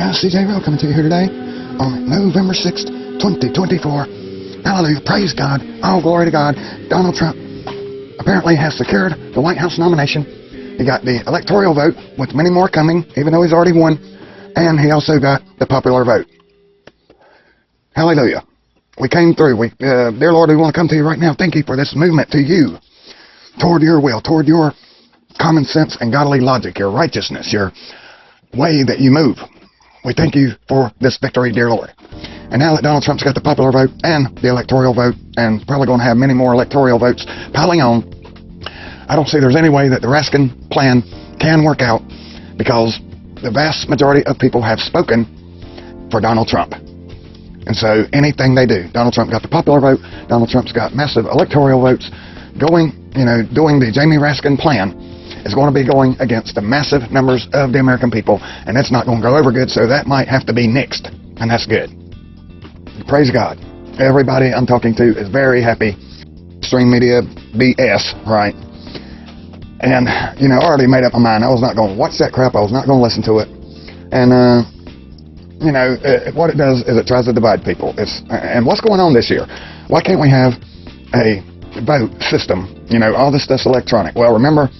guys, CJ Real coming to you here today on November 6th, 2024. Hallelujah, praise God, all glory to God. Donald Trump apparently has secured the White House nomination. He got the electoral vote, with many more coming, even though he's already won, and he also got the popular vote. Hallelujah. We came through. Dear Lord, we want to come to you right now. Thank you for this movement to you, toward your will, toward your common sense and godly logic, your righteousness, your way that you move. We thank you for this victory, dear Lord. And now that Donald Trump's got the popular vote and the electoral vote, and probably going to have many more electoral votes piling on, I don't see there's any way that the Raskin plan can work out, because the vast majority of people have spoken for Donald Trump. And so anything they do, Donald Trump got the popular vote, Donald Trump's got massive electoral votes, doing the Jamie Raskin plan is going to be going against the massive numbers of the American people, and that's not going to go over good, so that might have to be nixed, and that's good. Praise God. Everybody I'm talking to is very happy. Mainstream media BS, right? And, I already made up my mind. I was not going to watch that crap. I was not going to listen to it. And, what it does is it tries to divide people. And what's going on this year? Why can't we have a vote system? All this stuff's electronic. Well, remember,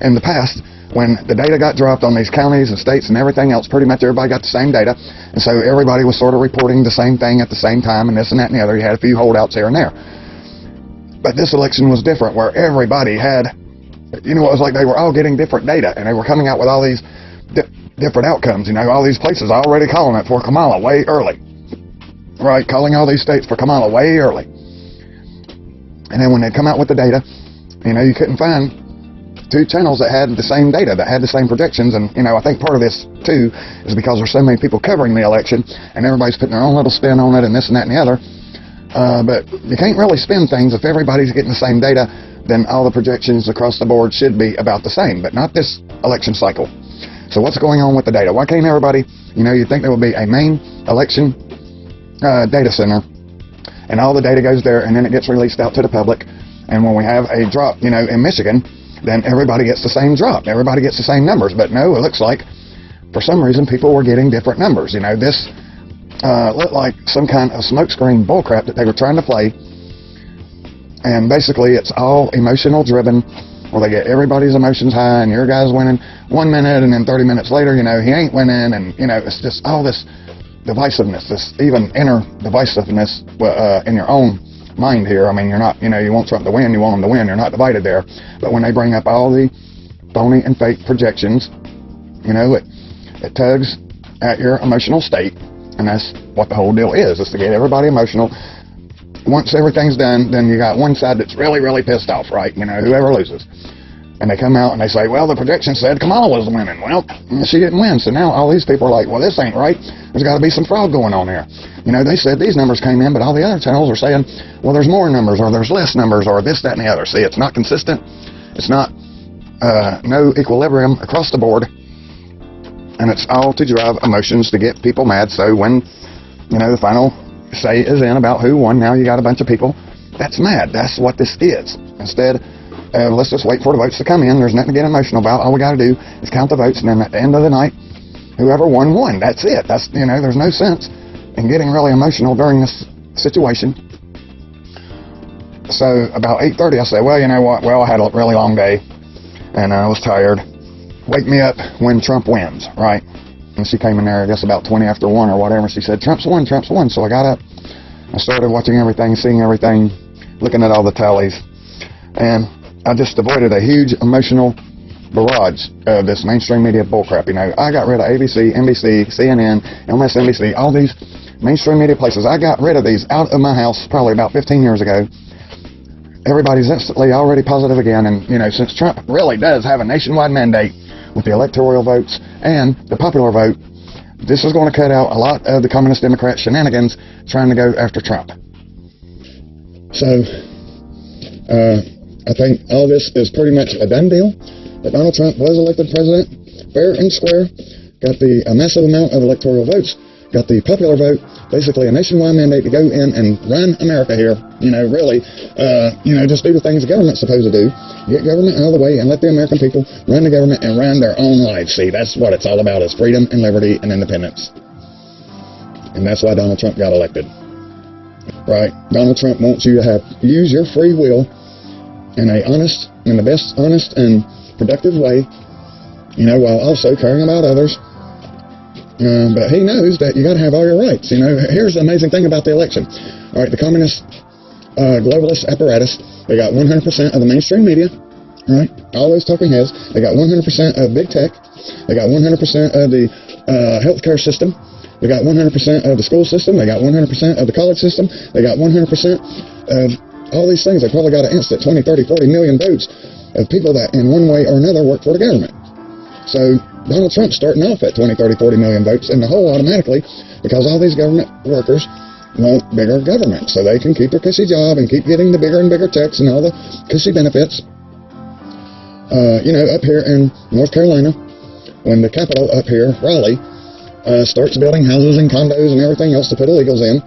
in the past, when the data got dropped on these counties and states and everything else, pretty much everybody got the same data, and so everybody was sort of reporting the same thing at the same time, and this and that and the other. You had a few holdouts here and there. But this election was different, where everybody had, it was like they were all getting different data, and they were coming out with all these different outcomes. All these places already calling it for Kamala way early, right? Calling all these states for Kamala way early. And then when they come out with the data, you couldn't find two channels that had the same data, that had the same projections. And I think part of this too is because there's so many people covering the election, and everybody's putting their own little spin on it, and this and that and the other. But you can't really spin things if everybody's getting the same data. Then all the projections across the board should be about the same, but not this election cycle. So what's going on with the data? Why can't everybody, you'd think there would be a main election data center, and all the data goes there, and then it gets released out to the public. And when we have a drop, in Michigan, then everybody gets the same drop. Everybody gets the same numbers. But no, it looks like, for some reason, people were getting different numbers. This looked like some kind of smokescreen bullcrap that they were trying to play. And basically, it's all emotional driven, where they get everybody's emotions high, and your guy's winning 1 minute, and then 30 minutes later, he ain't winning. And, it's just all this divisiveness, this even inner divisiveness in your own mind here. You're not, you want Trump to win, you want him to win, you're not divided there. But when they bring up all the phony and fake projections, it tugs at your emotional state, and that's what the whole deal is to get everybody emotional. Once everything's done, then you got one side that's really, really pissed off, right? Whoever loses. And they come out and they say, well, the projection said Kamala was winning. Well, she didn't win. So now all these people are like, well, this ain't right. There's got to be some fraud going on here. They said these numbers came in, but all the other channels are saying, well, there's more numbers, or there's less numbers, or this, that, and the other. See, it's not consistent. It's not no equilibrium across the board. And it's all to drive emotions to get people mad. So when, the final say is in about who won, now you got a bunch of people that's mad. That's what this is. Instead, let's just wait for the votes to come in. There's nothing to get emotional about. All we got to do is count the votes, and then at the end of the night, whoever won, won. That's it. That's, there's no sense in getting really emotional during this situation. So about 8:30, I said, well, you know what? Well, I had a really long day, and I was tired. Wake me up when Trump wins, right? And she came in there, I guess, about 20 after 1 or whatever. She said, Trump's won, Trump's won. So I got up. I started watching everything, seeing everything, looking at all the tallies. And I just avoided a huge emotional barrage of this mainstream media bullcrap. I got rid of ABC, NBC, CNN, MSNBC, all these mainstream media places. I got rid of these out of my house probably about 15 years ago. Everybody's instantly already positive again. And, since Trump really does have a nationwide mandate with the electoral votes and the popular vote, this is going to cut out a lot of the communist Democrat shenanigans trying to go after Trump. So, I think all this is pretty much a done deal. That Donald Trump was elected president, fair and square, got a massive amount of electoral votes, got the popular vote, basically a nationwide mandate to go in and run America here. Really, just do the things the government's supposed to do. Get government out of the way and let the American people run the government and run their own lives. See, that's what it's all about, is freedom and liberty and independence. And that's why Donald Trump got elected. Right? Donald Trump wants you to use your free will in the best honest and productive way, while also caring about others. But he knows that you got to have all your rights. Here's the amazing thing about the election. All right, the communist, globalist apparatus, they got 100% of the mainstream media. Right? All those talking heads. They got 100% of big tech. They got 100% of the healthcare system. They got 100% of the school system. They got 100% of the college system. They got 100% of all these things. They probably got an instant 20, 30, 40 million votes of people that in one way or another work for the government. So Donald Trump's starting off at 20, 30, 40 million votes in the hole automatically because all these government workers want bigger government so they can keep their cushy job and keep getting the bigger and bigger checks and all the cushy benefits. Up here in North Carolina, when the capital up here, Raleigh, starts building houses and condos and everything else to put illegals in,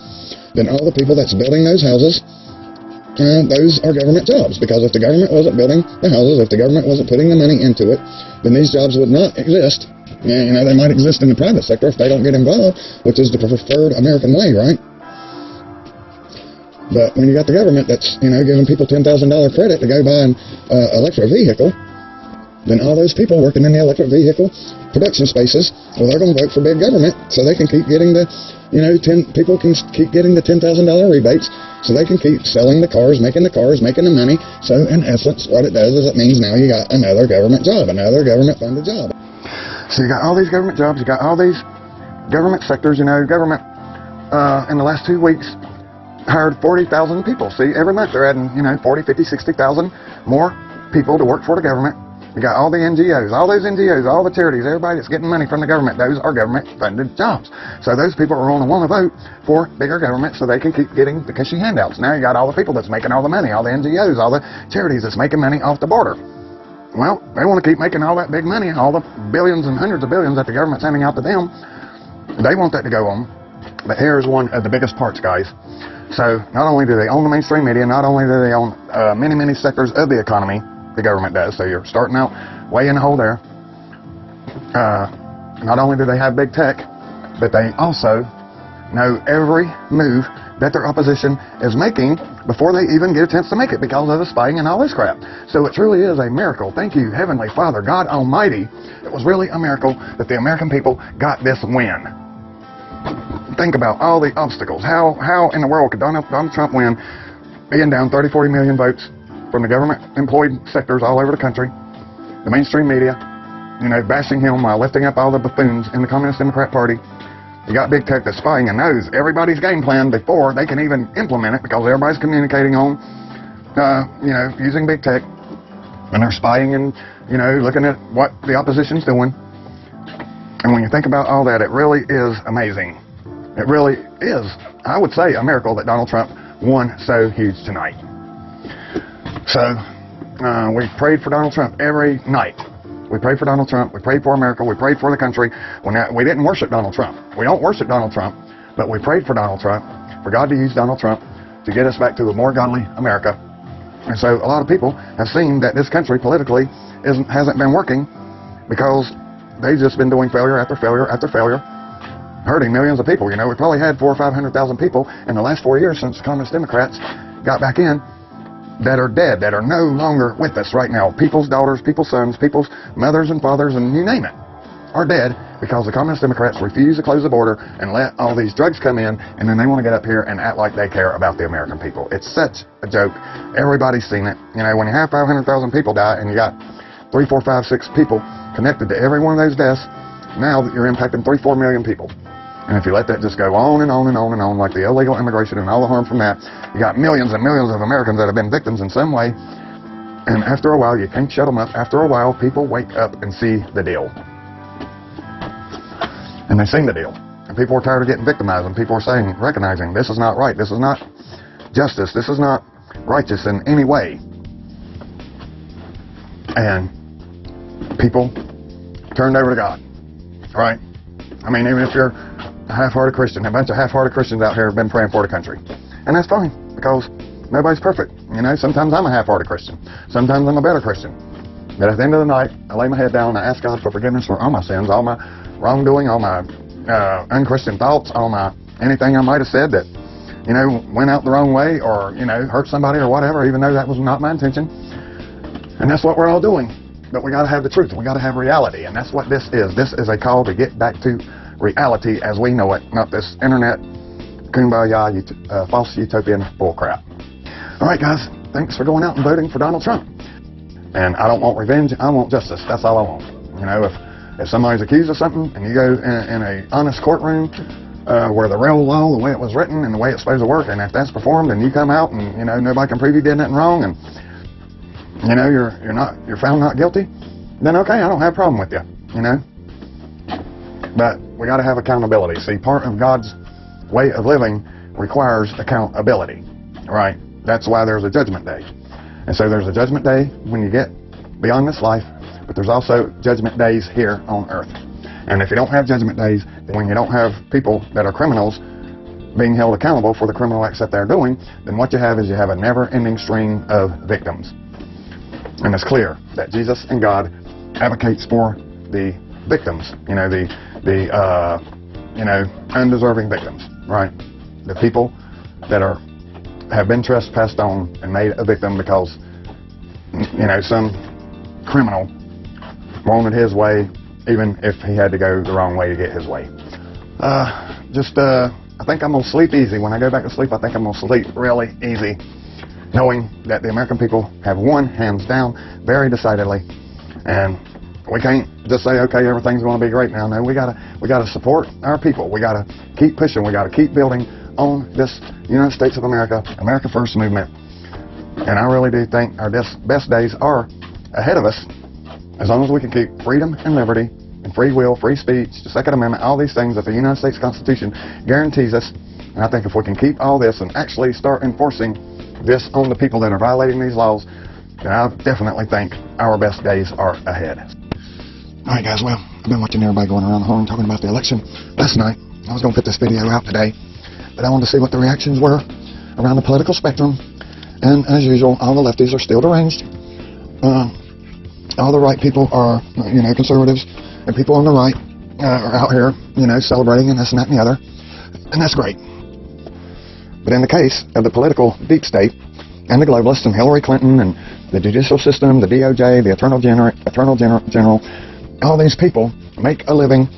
then all the people that's building those houses, those are government jobs. Because if the government wasn't building the houses, if the government wasn't putting the money into it, then these jobs would not exist. They might exist in the private sector if they don't get involved, which is the preferred American way, right? But when you got the government that's, giving people $10,000 credit to go buy an electric vehicle, then all those people working in the electric vehicle production spaces, well, they're going to vote for big government so they can keep getting the, people can keep getting the $10,000 rebates so they can keep selling the cars, making the money. So in essence, what it does is it means now you got another government job, another government-funded job. So you got all these government jobs, you got all these government sectors, government in the last 2 weeks hired 40,000 people. See, every month they're adding, 40, 50, 60,000 more people to work for the government. You got all the NGOs, all those NGOs, all the charities, everybody that's getting money from the government. Those are government-funded jobs. So those people are going to want to vote for bigger government so they can keep getting the cushy handouts. Now you got all the people that's making all the money, all the NGOs, all the charities that's making money off the border. Well, they want to keep making all that big money, all the billions and hundreds of billions that the government's handing out to them. They want that to go on. But here's one of the biggest parts, guys. So not only do they own the mainstream media, not only do they own many, many sectors of the economy, the government does. So you're starting out way in the hole there. Not only do they have big tech, but they also know every move that their opposition is making before they even get a chance to make it because of the spying and all this crap. So it truly is a miracle. Thank you, Heavenly Father, God Almighty. It was really a miracle that the American people got this win. Think about all the obstacles. How in the world could Donald Trump win being down 30, 40 million votes from the government-employed sectors all over the country, the mainstream media, bashing him while lifting up all the buffoons in the Communist Democrat Party. You got big tech that's spying and knows everybody's game plan before they can even implement it because everybody's communicating on, using big tech. And they're spying and, looking at what the opposition's doing. And when you think about all that, it really is amazing. It really is, I would say, a miracle that Donald Trump won so huge tonight. So, we prayed for Donald Trump every night. We prayed for Donald Trump. We prayed for America. We prayed for the country. We didn't worship Donald Trump. We don't worship Donald Trump, but we prayed for Donald Trump, for God to use Donald Trump to get us back to a more godly America. And so a lot of people have seen that this country politically hasn't been working because they've just been doing failure after failure after failure, hurting millions of people. We probably had 400,000 or 500,000 people in the last 4 years since Communist Democrats got back in that are dead, that are no longer with us right now. People's daughters, people's sons, people's mothers and fathers, and you name it, are dead because the Communist Democrats refuse to close the border and let all these drugs come in, and then they want to get up here and act like they care about the American people. It's such a joke. Everybody's seen it. When you have 500,000 people die and you got 3, 4, 5, 6 people connected to every one of those deaths, now that you're impacting 3, 4 million people. And if you let that just go on and on and on and on, like the illegal immigration and all the harm from that, you got millions and millions of Americans that have been victims in some way. And after a while, you can't shut them up. After a while, people wake up and see the deal. And they've seen the deal. And people are tired of getting victimized. And people are recognizing, this is not right. This is not justice. This is not righteous in any way. And people turned over to God. Right? Even if you're a half-hearted Christian, a bunch of half-hearted Christians out here have been praying for the country. And that's fine, because nobody's perfect. Sometimes I'm a half-hearted Christian. Sometimes I'm a better Christian. But at the end of the night, I lay my head down and I ask God for forgiveness for all my sins, all my wrongdoing, all my unchristian thoughts, all my anything I might have said that, went out the wrong way or, hurt somebody or whatever, even though that was not my intention. And that's what we're all doing. But we got to have the truth. We got to have reality. And that's what this is. This is a call to get back to reality as we know it, not this internet kumbaya, false utopian bullcrap. All right, guys. Thanks for going out and voting for Donald Trump. And I don't want revenge. I want justice. That's all I want. If somebody's accused of something and you go in a honest courtroom where the real law, the way it was written and the way it's supposed to work, and if that's performed and you come out and nobody can prove you did nothing wrong and you're found not guilty, then okay, I don't have a problem with you. But we got to have accountability. See, part of God's way of living requires accountability, right? That's why there's a judgment day. And so there's a judgment day when you get beyond this life, but there's also judgment days here on earth. And if you don't have judgment days, when you don't have people that are criminals being held accountable for the criminal acts that they're doing, then what you have is you have a never-ending string of victims. And it's clear that Jesus and God advocates for the victims, the undeserving victims, right? The people that have been trespassed on and made a victim because, some criminal wanted his way, even if he had to go the wrong way to get his way. I think I'm going to sleep easy. When I go back to sleep, I think I'm going to sleep really easy, knowing that the American people have won, hands down, very decidedly. And we can't just say, okay, everything's going to be great now. No, we gotta support our people. We gotta keep pushing. We gotta keep building on this United States of America, America First movement. And I really do think our best days are ahead of us, as long as we can keep freedom and liberty and free will, free speech, the Second Amendment, all these things that the United States Constitution guarantees us. And I think if we can keep all this and actually start enforcing this on the people that are violating these laws, then I definitely think our best days are ahead. All right, guys, well, I've been watching everybody going around the horn talking about the election last night. I was going to put this video out today, but I wanted to see what the reactions were around the political spectrum. And as usual, all the lefties are still deranged. All the right people are, conservatives, and people on the right are out here, celebrating and this and that and the other. And that's great. But in the case of the political deep state and the globalists and Hillary Clinton and the judicial system, the DOJ, the Attorney General, all these people make a living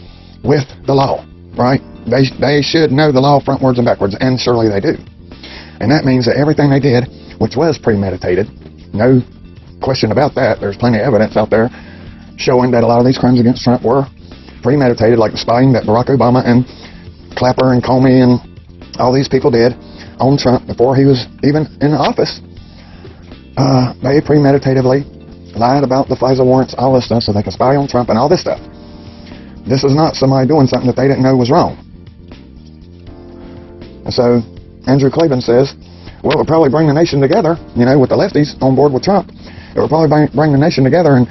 with the law, right? They should know the law frontwards and backwards, and surely they do. And that means that everything they did, which was premeditated, no question about that. There's plenty of evidence out there showing that a lot of these crimes against Trump were premeditated, like the spying that Barack Obama and Clapper and Comey and all these people did on Trump before he was even in office. They premeditatively lied about the FISA warrants, all this stuff, so they could spy on Trump and all this stuff. This is not somebody doing something that they didn't know was wrong. And so Andrew Klavan says, well, it would probably bring the nation together, with the lefties on board with Trump. It would probably bring the nation together, and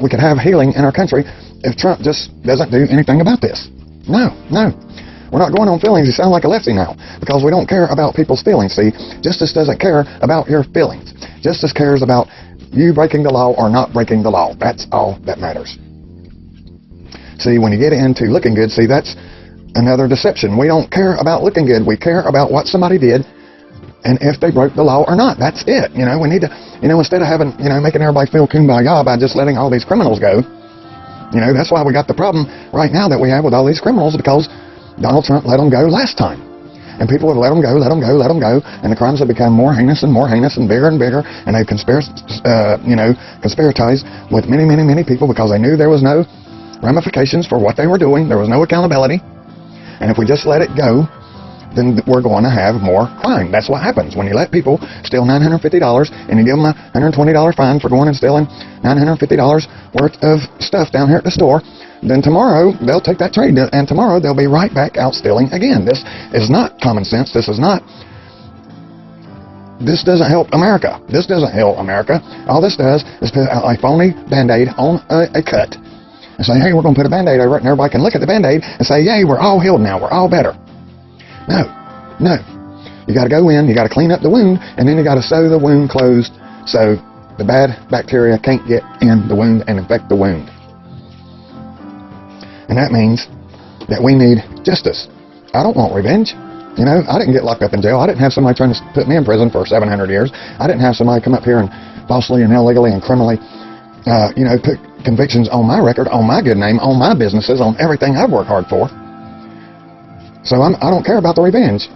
we could have healing in our country if Trump just doesn't do anything about this. No. We're not going on feelings. You sound like a lefty now, because we don't care about people's feelings. See, justice doesn't care about your feelings. Justice cares about you breaking the law or not breaking the law. That's all that matters. See, when you get into looking good, see, that's another deception. We don't care about looking good. We care about what somebody did and if they broke the law or not. That's it. We need to, instead of having, making everybody feel kumbaya by just letting all these criminals go, that's why we got the problem right now that we have with all these criminals, because Donald Trump let them go last time. And people would let them go, and the crimes have become more heinous and bigger and bigger, and they've conspiratized with many people because they knew there was no ramifications for what they were doing. There was no accountability. And if we just let it go, then we're going to have more crime. That's what happens when you let people steal $950 and you give them a $120 fine for going and stealing $950 worth of stuff down here at the store. Then tomorrow they'll take that trade, and tomorrow they'll be right back out stealing again. This is not common sense. This doesn't help America. This doesn't help America. All this does is put a phony Band-Aid on a cut and say, hey, we're going to put a Band-Aid over it, and everybody can look at the Band-Aid and say, yay, we're all healed now. We're all better. No. You got to go in, you got to clean up the wound, and then you got to sew the wound closed so the bad bacteria can't get in the wound and infect the wound. And that means that we need justice. I don't want revenge. You know, I didn't get locked up in jail. I didn't have somebody trying to put me in prison for 700 years. I didn't have somebody come up here and falsely and illegally and criminally, put convictions on my record, on my good name, on my businesses, on everything I've worked hard for. So I don't care about the revenge.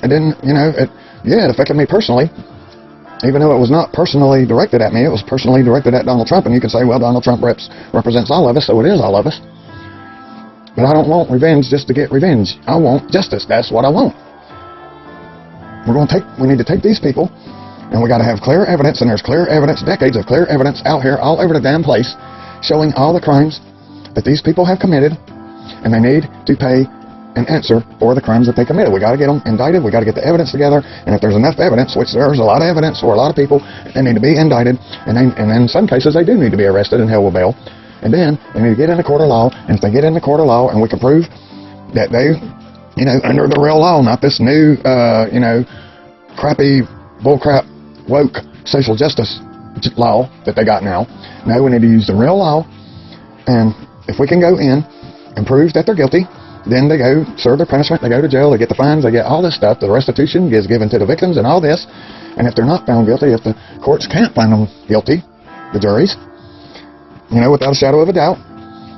It didn't, it affected me personally. Even though it was not personally directed at me, it was personally directed at Donald Trump. And you can say, well, Donald Trump represents all of us, so it is all of us. But I don't want revenge just to get revenge. I want justice. That's what I want. We need to take these people, and we got to have clear evidence, and there's clear evidence, decades of clear evidence out here all over the damn place, showing all the crimes that these people have committed, and they need to pay an answer for the crimes that they committed. We got to get them indicted. We got to get the evidence together, and if there's enough evidence, which there's a lot of evidence for a lot of people, they need to be indicted, and in some cases they do need to be arrested and held with bail, and then they need to get in the court of law, and if they get in the court of law and we can prove that they, under the real law, not this new, crappy, bullcrap, woke social justice law that they got now. No, we need to use the real law, and if we can go in and prove that they're guilty, then they go serve their punishment, they go to jail, they get the fines, they get all this stuff, the restitution is given to the victims and all this, and if they're not found guilty, if the courts can't find them guilty, the juries, without a shadow of a doubt,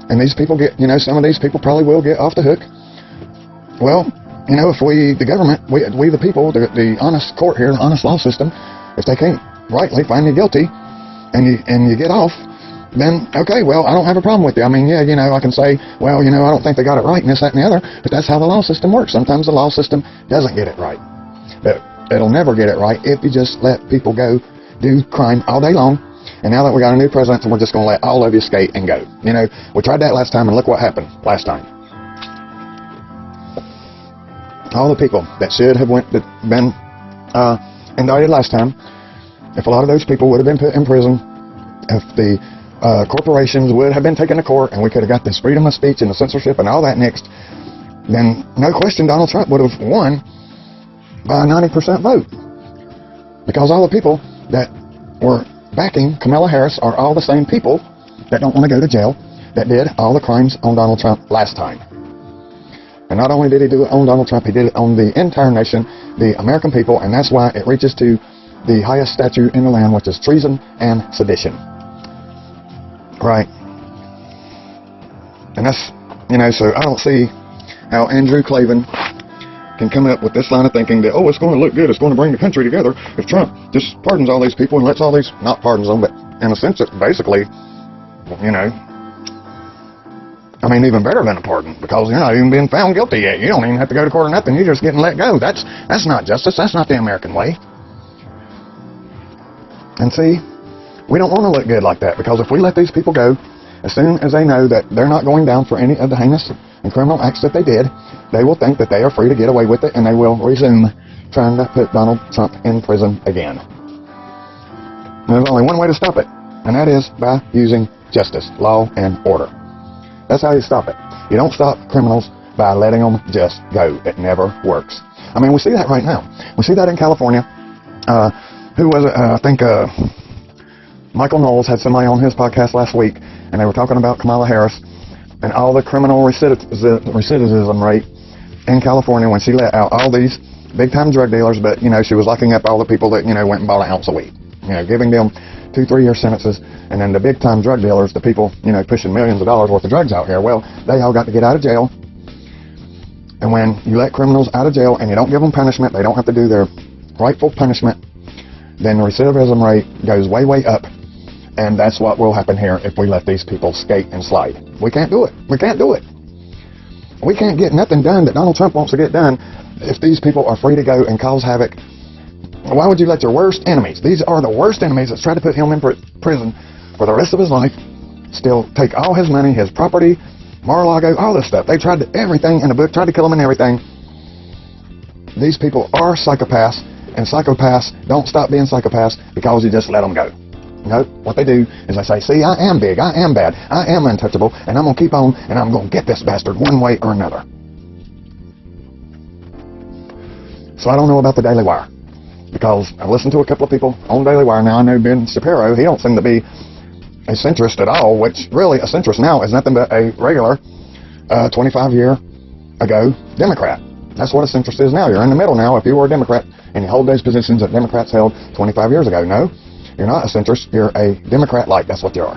and these people get, some of these people probably will get off the hook. Well, if we, the government, we the people, the honest court here, the honest law system, if they can't rightly find you guilty and you get off, then okay, well, I don't have a problem with you. I mean, yeah, I can say, well, I don't think they got it right and this, that, and the other, but that's how the law system works. Sometimes the law system doesn't get it right, but it'll never get it right if you just let people go do crime all day long. And now that we got a new president, we're just going to let all of you skate and go. We tried that last time, and look what happened last time. All the people that should have been indicted last time, if a lot of those people would have been put in prison, if the corporations would have been taken to court, and we could have got this freedom of speech and the censorship and all that next, then no question Donald Trump would have won by a 90% vote. Because all the people that were backing Kamala Harris are all the same people that don't want to go to jail, that did all the crimes on Donald Trump last time. And not only did he do it on Donald Trump, he did it on the entire nation, the American people, and that's why it reaches to the highest statute in the land, which is treason and sedition. Right. And that's, so I don't see how Andrew Klavan can come up with this line of thinking that, it's going to look good, it's going to bring the country together if Trump just pardons all these people and lets all these, not pardons them, but in a sense it's basically, even better than a pardon, because you're not even being found guilty yet. You don't even have to go to court or nothing. You're just getting let go. That's not justice. That's not the American way. And see, we don't want to look good like that, because if we let these people go, as soon as they know that they're not going down for any of the heinous and criminal acts that they did, they will think that they are free to get away with it, and they will resume trying to put Donald Trump in prison again. And there's only one way to stop it, and that is by using justice, law, and order. That's how you stop it. You don't stop criminals by letting them just go. It never works. We see that right now. We see that in California. Who was it? I think Michael Knowles had somebody on his podcast last week, and they were talking about Kamala Harris and all the criminal recidivism rate in California when she let out all these big-time drug dealers, but, she was locking up all the people that, went and bought an ounce of weed. Giving them 2-3 year sentences, and then the big time drug dealers, the people, pushing millions of dollars worth of drugs out here, well, they all got to get out of jail. And when you let criminals out of jail and you don't give them punishment, they don't have to do their rightful punishment, then the recidivism rate goes way, way up. And that's what will happen here if we let these people skate and slide. We can't do it. We can't do it. We can't get nothing done that Donald Trump wants to get done if these people are free to go and cause havoc. Why would you let your worst enemies, these are the worst enemies that's tried to put him in prison for the rest of his life, still take all his money, his property, Mar-a-Lago, all this stuff. They tried everything in the book, tried to kill him and everything. These people are psychopaths, and psychopaths don't stop being psychopaths because you just let them go. No, what they do is they say, see, I am big, I am bad, I am untouchable, and I'm going to keep on, and I'm going to get this bastard one way or another. So I don't know about the Daily Wire, because I've listened to a couple of people on Daily Wire. Now I know Ben Shapiro, he don't seem to be a centrist at all, which really a centrist now is nothing but a regular 25-year ago Democrat. That's what a centrist is now. You're in the middle now if you were a Democrat and you hold those positions that Democrats held 25 years ago. No, you're not a centrist. You're a Democrat-like. That's what you are.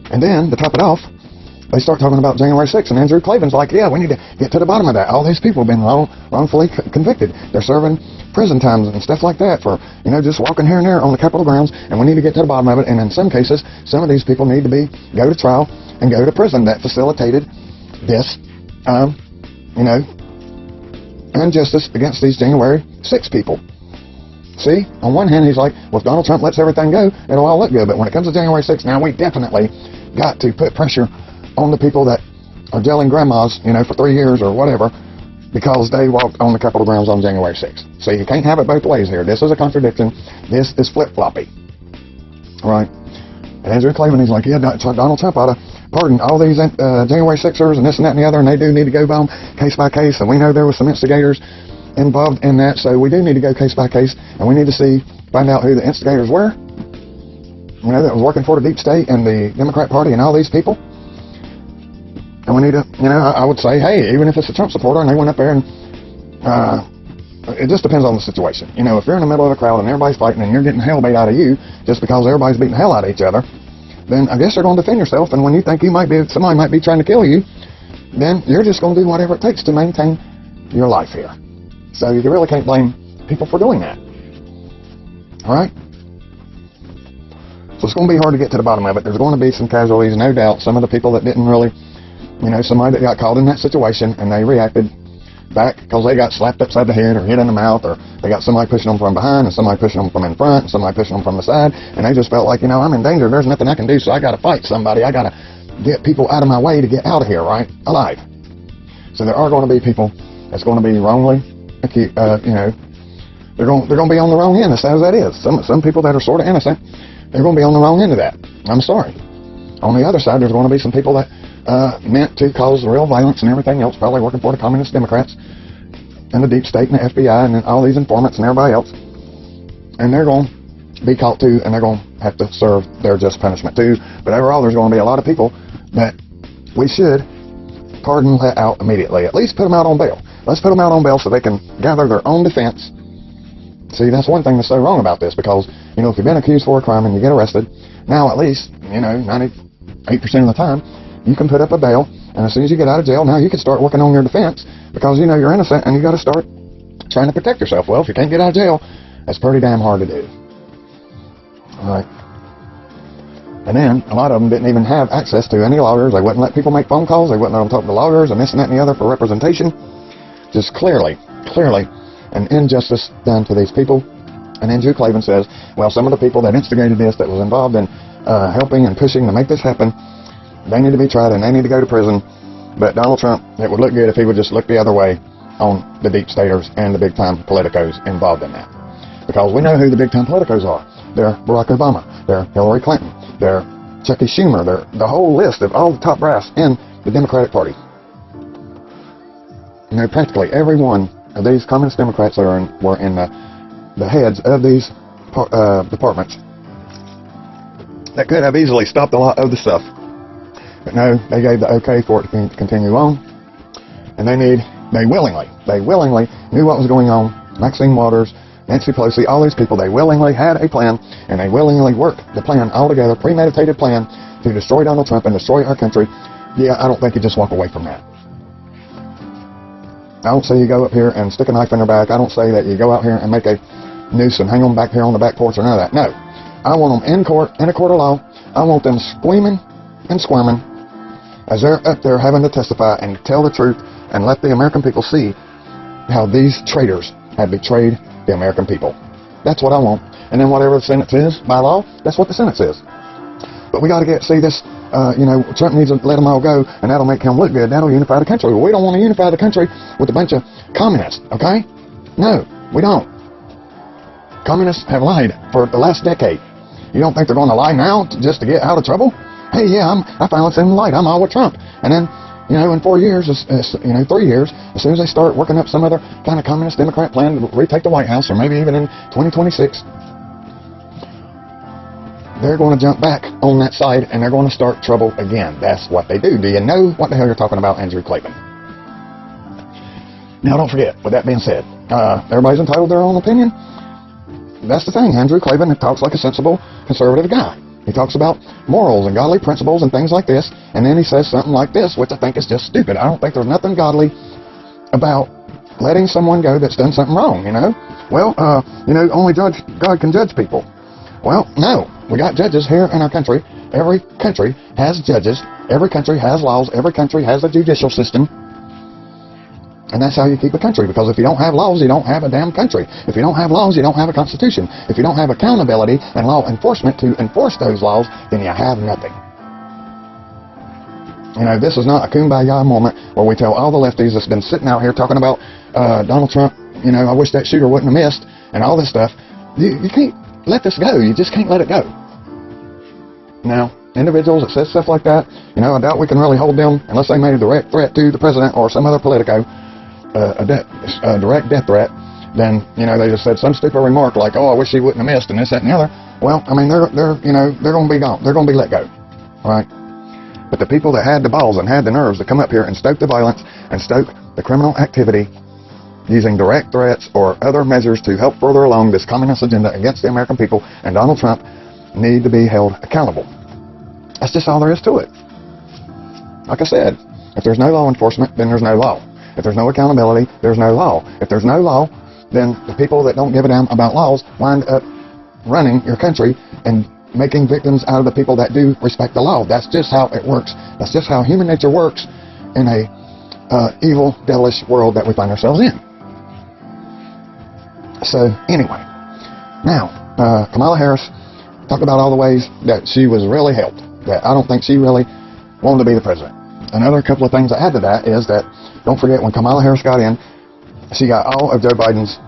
And then, to top it off, they start talking about January 6th, and Andrew Klavan's like, yeah, we need to get to the bottom of that. All these people have been wrongfully convicted. They're serving prison times and stuff like that for, just walking here and there on the Capitol grounds, and we need to get to the bottom of it. And in some cases, some of these people need to go to trial and go to prison that facilitated this, injustice against these January 6 people. See, on one hand, he's like, well, if Donald Trump lets everything go, it'll all look good. But when it comes to January 6th, now we definitely got to put pressure on the people that are jailing grandmas, for 3 years or whatever, because they walked on the Capitol grounds on January 6th. So you can't have it both ways here. This is a contradiction. This is flip-floppy. All right? And Andrew Klavan, he's like, yeah, Donald Trump ought to pardon all these January 6ers and this and that and the other, and they do need to go by case by case, and we know there was some instigators involved in that, so we do need to go case by case, and we need to find out who the instigators were, that was working for the deep state and the Democrat Party and all these people. And we need to, I would say, hey, even if it's a Trump supporter and they went up there and, it just depends on the situation. If you're in the middle of a crowd and everybody's fighting and you're getting hell bait out of you just because everybody's beating the hell out of each other, then I guess you're going to defend yourself. And when you think somebody might be trying to kill you, then you're just going to do whatever it takes to maintain your life here. So you really can't blame people for doing that. All right? So it's going to be hard to get to the bottom of it. There's going to be some casualties, no doubt. Some of the people that didn't really, somebody that got caught in that situation and they reacted back because they got slapped upside the head or hit in the mouth, or they got somebody pushing them from behind and somebody pushing them from in front and somebody pushing them from the side, and they just felt like, I'm in danger. There's nothing I can do, so I got to fight somebody. I got to get people out of my way to get out of here, right? Alive. So there are going to be people that's going to be wrongly accused, they're going to be on the wrong end, as sad as that is. Some people that are sort of innocent, they're going to be on the wrong end of that. I'm sorry. On the other side, there's going to be some people that meant to cause real violence and everything else, probably working for the communist Democrats and the deep state and the FBI and all these informants and everybody else. And they're going to be caught too, and they're going to have to serve their just punishment too. But overall, there's going to be a lot of people that we should pardon, let out immediately. At least put them out on bail. Let's put them out on bail so they can gather their own defense. See, that's one thing that's so wrong about this, because, if you've been accused for a crime and you get arrested, now at least, 98% of the time, you can put up a bail, and as soon as you get out of jail, now you can start working on your defense, because you're innocent and you got to start trying to protect yourself. Well, if you can't get out of jail, that's pretty damn hard to do. All right. And then a lot of them didn't even have access to any lawyers. They wouldn't let people make phone calls. They wouldn't let them talk to lawyers and this and that and the other for representation. Just clearly an injustice done to these people. And Andrew Klavan says, well, some of the people that instigated this, that was involved in helping and pushing to make this happen, they need to be tried and they need to go to prison. But Donald Trump, it would look good if he would just look the other way on the deep staters and the big-time politicos involved in that. Because we know who the big-time politicos are. They're Barack Obama. They're Hillary Clinton. They're Chucky Schumer. They're the whole list of all the top brass in the Democratic Party. Practically every one of these communist Democrats were in the heads of these departments that could have easily stopped a lot of the stuff. But no, they gave the okay for it to continue on. And they willingly knew what was going on. Maxine Waters, Nancy Pelosi, all these people, they willingly had a plan, and they willingly worked the plan all together, premeditated plan to destroy Donald Trump and destroy our country. Yeah, I don't think you just walk away from that. I don't say you go up here and stick a knife in their back. I don't say that you go out here and make a noose and hang them back here on the back porch or none of that. No. I want them in court, in a court of law. I want them screaming and squirming as they're up there having to testify and tell the truth and let the American people see how these traitors have betrayed the American people. That's what I want. And then whatever the Senate says by law, that's what the Senate says. But we got to see this, Trump needs to let them all go, and that'll make him look good. That'll unify the country. Well, we don't want to unify the country with a bunch of communists, okay? No, we don't. Communists have lied for the last decade. You don't think they're going to lie now just to get out of trouble? Hey, yeah, I finally seen the light. I'm all with Trump. And then, in 4 years, 3 years, as soon as they start working up some other kind of communist Democrat plan to retake the White House, or maybe even in 2026, they're going to jump back on that side and they're going to start trouble again. That's what they do. Do you know what the hell you're talking about, Andrew Klavan? Now, don't forget, with that being said, everybody's entitled to their own opinion. That's the thing. Andrew Klavan talks like a sensible conservative guy. He talks about morals and godly principles and things like this, and then he says something like this, which I think is just stupid. I don't think there's nothing godly about letting someone go that's done something wrong, you know? Well, only God can judge people. Well, no. We got judges here in our country. Every country has judges. Every country has laws. Every country has a judicial system. And that's how you keep a country, because if you don't have laws, you don't have a damn country. If you don't have laws, you don't have a constitution. If you don't have accountability and law enforcement to enforce those laws, then you have nothing. You know, this is not a kumbaya moment where we tell all the lefties that's been sitting out here talking about Donald Trump, I wish that shooter wouldn't have missed, and all this stuff. You can't let this go. You just can't let it go. Now, individuals that says stuff like that, I doubt we can really hold them unless they made a direct threat to the president or some other politico. A direct death threat, then they just said some stupid remark like, "Oh, I wish he wouldn't have missed," and this, that, and the other. Well, I mean, they're going to be gone. They're going to be let go, right? But the people that had the balls and had the nerves to come up here and stoke the violence and stoke the criminal activity using direct threats or other measures to help further along this communist agenda against the American people and Donald Trump need to be held accountable. That's just all there is to it. Like I said, if there's no law enforcement, then there's no law. If there's no accountability, there's no law. If there's no law, then the people that don't give a damn about laws wind up running your country and making victims out of the people that do respect the law. That's just how it works. That's just how human nature works in a evil, devilish world that we find ourselves in. So, anyway. Now, Kamala Harris talked about all the ways that she was really helped. That I don't think she really wanted to be the president. Another couple of things I add to that is that, don't forget, when Kamala Harris got in, she got all of Joe Biden's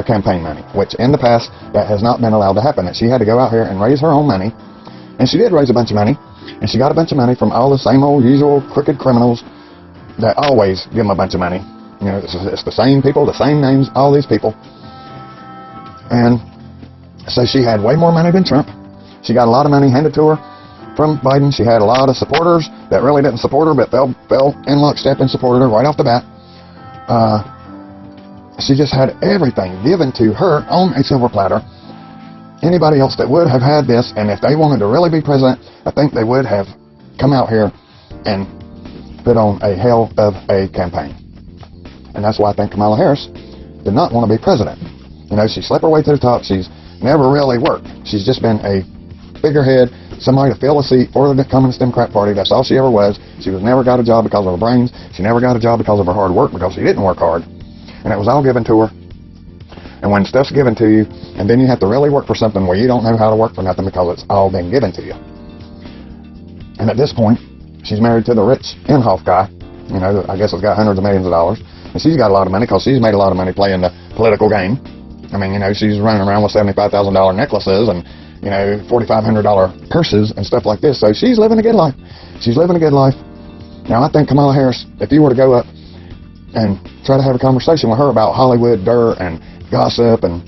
campaign money, which in the past, that has not been allowed to happen. That she had to go out here and raise her own money. And she did raise a bunch of money. And she got a bunch of money from all the same old usual crooked criminals that always give them a bunch of money. It's the same people, the same names, all these people. And so she had way more money than Trump. She got a lot of money handed to her from Biden. She had a lot of supporters that really didn't support her, but fell in lockstep and supported her right off the bat. She just had everything given to her on a silver platter. Anybody else that would have had this, and if they wanted to really be president, I think they would have come out here and put on a hell of a campaign. And that's why I think Kamala Harris did not want to be president. She slept her way to the top. She's never really worked. She's just been a figurehead, somebody to fill a seat for the Communist Democrat Party. That's all she ever was. She never got a job because of her brains. She never got a job because of her hard work, because she didn't work hard. And it was all given to her. And when stuff's given to you, and then you have to really work for something where you don't know how to work for nothing because it's all been given to you. And at this point, she's married to the rich Inhofe guy. I guess has got hundreds of millions of dollars. And she's got a lot of money because she's made a lot of money playing the political game. I mean, she's running around with $75,000 necklaces and, $4,500 purses and stuff like this. So she's living a good life. She's living a good life. Now, I think Kamala Harris, if you were to go up and try to have a conversation with her about Hollywood dirt and gossip and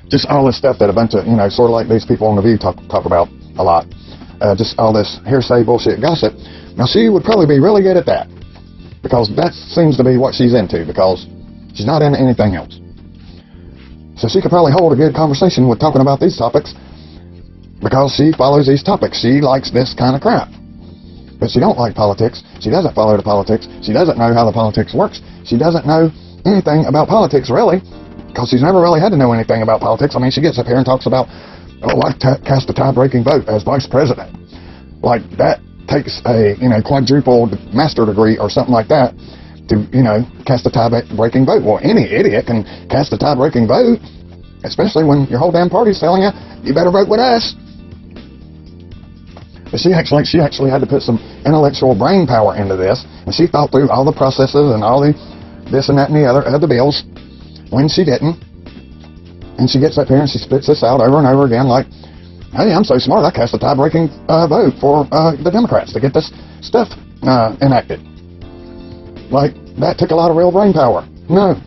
just all this stuff that a bunch of, sort of like these people on The View talk about a lot. Just all this hearsay, bullshit, gossip. Now, she would probably be really good at that, because that seems to be what she's into, because she's not into anything else. So she could probably hold a good conversation with talking about these topics, because she follows these topics. She likes this kind of crap. But she don't like politics. She doesn't follow the politics. She doesn't know how the politics works. She doesn't know anything about politics, really, because she's never really had to know anything about politics. I mean, she gets up here and talks about, I cast a tie-breaking vote as vice president. Like, that takes a, quadruple master degree or something like that to, cast a tie-breaking vote. Well, any idiot can cast a tie-breaking vote, especially when your whole damn party's telling you, you better vote with us. But she actually had to put some intellectual brain power into this, and she thought through all the processes and all the this and that and the other of the bills when she didn't. And she gets up here and she spits this out over and over again like, hey, I'm so smart, I cast a tie-breaking vote for the Democrats to get this stuff enacted. Like, that took a lot of real brain power. No,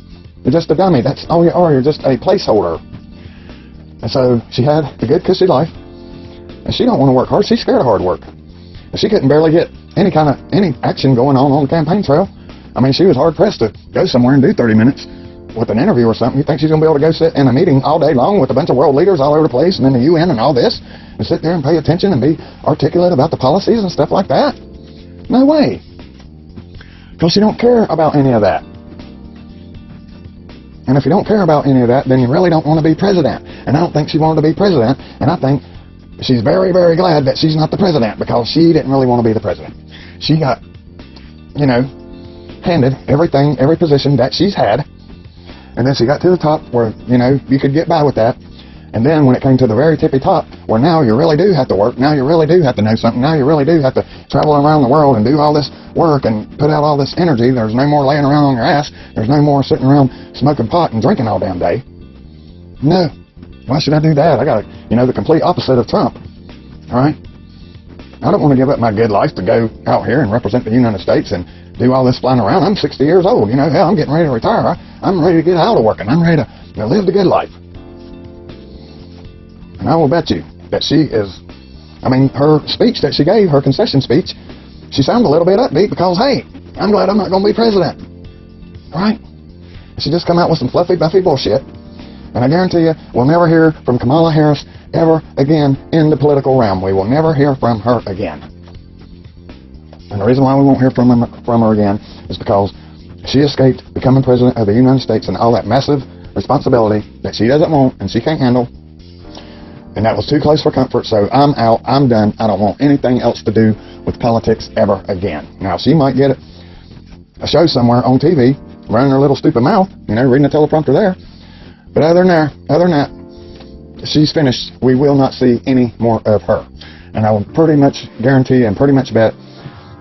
you're just a dummy. That's all you are. You're just a placeholder. And so she had a good, cushy life. And she don't want to work hard. She's scared of hard work. And she couldn't barely get any action going on the campaign trail. I mean, she was hard-pressed to go somewhere and do 30 minutes with an interview or something. You think she's going to be able to go sit in a meeting all day long with a bunch of world leaders all over the place and in the UN and all this, and sit there and pay attention and be articulate about the policies and stuff like that? No way. Because she don't care about any of that. And if you don't care about any of that, then you really don't want to be president. And I don't think she wanted to be president, and I think she's very, very glad that she's not the president, because she didn't really want to be the president. She got, handed everything, every position that she's had, and then she got to the top where, you could get by with that. And then when it came to the very tippy top, where now you really do have to work, now you really do have to know something, now you really do have to travel around the world and do all this work and put out all this energy. There's no more laying around on your ass. There's no more sitting around smoking pot and drinking all damn day. No. Why should I do that? I got, the complete opposite of Trump. All right? I don't want to give up my good life to go out here and represent the United States and do all this flying around. I'm 60 years old. Hell, I'm getting ready to retire. I'm ready to get out of working. I'm ready to live the good life. And I will bet you that she is, her speech that she gave, her concession speech, she sounded a little bit upbeat because, hey, I'm glad I'm not going to be president. Right? She just come out with some fluffy, buffy bullshit. And I guarantee you, we'll never hear from Kamala Harris ever again in the political realm. We will never hear from her again. And the reason why we won't hear from her again is because she escaped becoming president of the United States and all that massive responsibility that she doesn't want and she can't handle. And that was too close for comfort, so I'm out, I'm done. I don't want anything else to do with politics ever again. Now, she might get a show somewhere on TV, running her little stupid mouth, reading a teleprompter there. But other than that, she's finished. We will not see any more of her. And I will pretty much guarantee and pretty much bet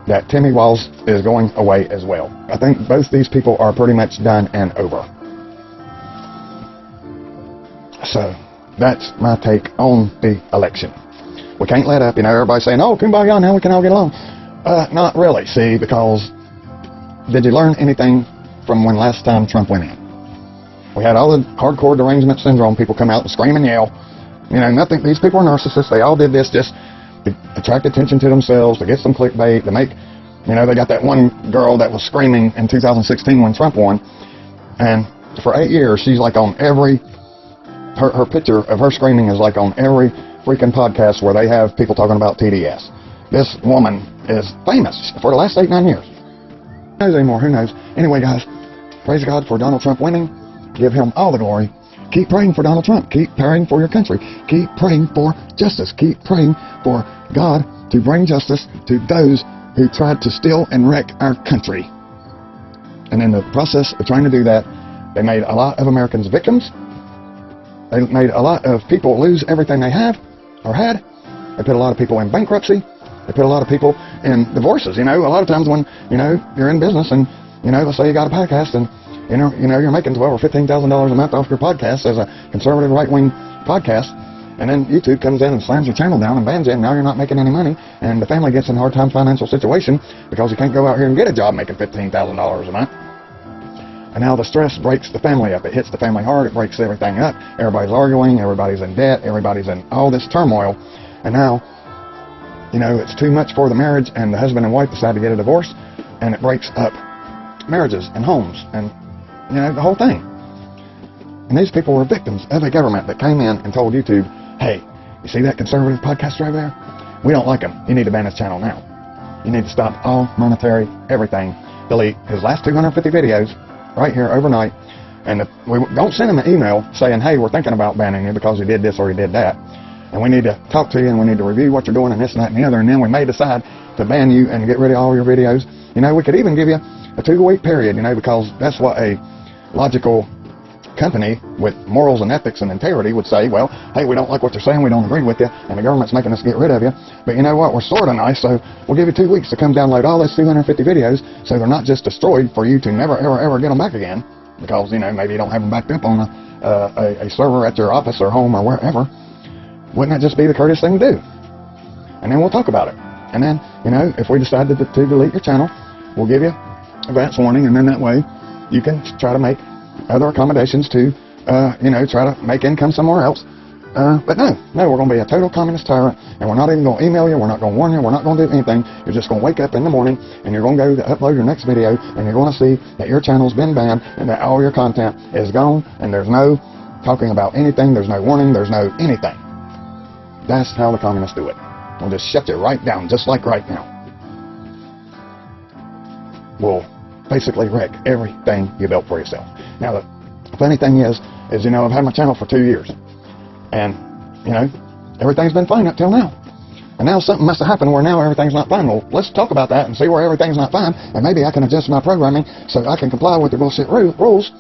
that Timmy Walz is going away as well. I think both these people are pretty much done and over. So that's my take on the election. We can't let up. Everybody's saying, oh, kumbaya, now we can all get along. Not really, see, because did you learn anything from when last time Trump went in? We had all the hardcore derangement syndrome people come out and scream and yell. Nothing. These people are narcissists. They all did this just to attract attention to themselves, to get some clickbait, to make, they got that one girl that was screaming in 2016 when Trump won. And for 8 years, she's like on every, her picture of her screaming is like on every freaking podcast where they have people talking about TDS. This woman is famous for the last 8-9 years. Who knows anymore? Who knows? Anyway, guys, praise God for Donald Trump winning. Give him all the glory. Keep praying for Donald Trump. Keep praying for your country. Keep praying for justice. Keep praying for God to bring justice to those who tried to steal and wreck our country. And in the process of trying to do that, they made a lot of Americans victims. They made a lot of people lose everything they have or had. They put a lot of people in bankruptcy. They put a lot of people in divorces. A lot of times when, you're in business and, let's say you got a podcast and, you're making $12,000 or $15,000 a month off your podcast as a conservative right-wing podcast, and then YouTube comes in and slams your channel down and bans you, and now you're not making any money, and the family gets in a hard time financial situation because you can't go out here and get a job making $15,000 a month. And now the stress breaks the family up. It hits the family hard. It breaks everything up. Everybody's arguing. Everybody's in debt. Everybody's in all this turmoil. And now, it's too much for the marriage, and the husband and wife decide to get a divorce, and it breaks up marriages and homes and the whole thing. And these people were victims of a government that came in and told YouTube, hey, you see that conservative podcaster over there? We don't like him. You need to ban his channel now. You need to stop all monetary everything. Delete his last 250 videos right here overnight. And we don't send him an email saying, hey, we're thinking about banning you because you did this or you did that. And we need to talk to you and we need to review what you're doing and this and that and the other. And then we may decide to ban you and get rid of all your videos. We could even give you a 2-week period, because that's what a logical company with morals and ethics and integrity would say. Well, hey, we don't like what you're saying, we don't agree with you, and the government's making us get rid of you, but you know what, we're sort of nice, so we'll give you 2 weeks to come download all those 250 videos so they're not just destroyed for you to never, ever, ever get them back again, because, maybe you don't have them backed up on a server at your office or home or wherever. Wouldn't that just be the courteous thing to do? And then we'll talk about it. And then, if we decide to delete your channel, we'll give you advance warning, and then that way you can try to make other accommodations to, try to make income somewhere else. But no, we're going to be a total communist tyrant, and we're not even going to email you, we're not going to warn you, we're not going to do anything. You're just going to wake up in the morning, and you're going to go to upload your next video, and you're going to see that your channel's been banned, and that all your content is gone, and there's no talking about anything, there's no warning, there's no anything. That's how the communists do it. We'll just shut you right down, just like right now. We'll basically wreck everything you built for yourself. Now, the funny thing is, you know, I've had my channel for 2 years. And, you know, everything's been fine up till now. And now something must have happened where now everything's not fine. Well, let's talk about that and see where everything's not fine. And maybe I can adjust my programming so I can comply with the bullshit rules.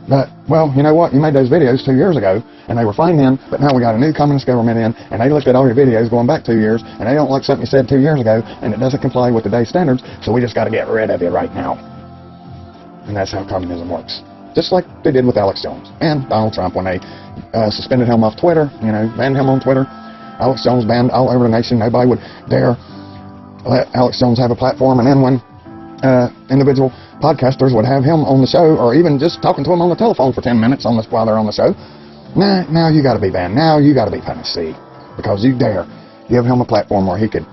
But, well, you know what? You made those videos 2 years ago, and they were fine then, but now we got a new communist government in, and they looked at all your videos going back 2 years, and they don't like something you said 2 years ago, and it doesn't comply with today's standards, so we just got to get rid of you right now. And that's how communism works. Just like they did with Alex Jones and Donald Trump when they suspended him off Twitter, you know, banned him on Twitter. Alex Jones banned all over the nation. Nobody would dare let Alex Jones have a platform, and then when individual podcasters would have him on the show, or even just talking to him on the telephone for 10 minutes while they're on the show, now you got to be banned. Now you got to be punished, see, because you dare give him a platform where he could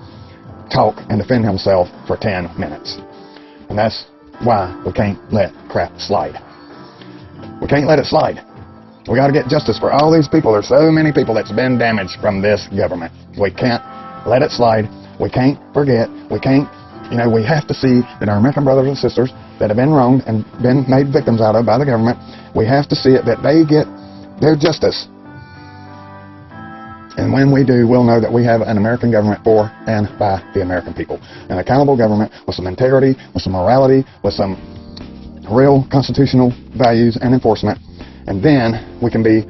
talk and defend himself for 10 minutes. And that's why we can't let crap slide. We can't let it slide. We got to get justice for all these people. There's so many people that's been damaged from this government. We can't let it slide. We can't forget. We can't, you know, we have to see that our American brothers and sisters that have been wronged and been made victims out of by the government, we have to see it that they get their justice. And when we do, we'll know that we have an American government for and by the American people. An accountable government with some integrity, with some morality, with some real constitutional values and enforcement. And then we can be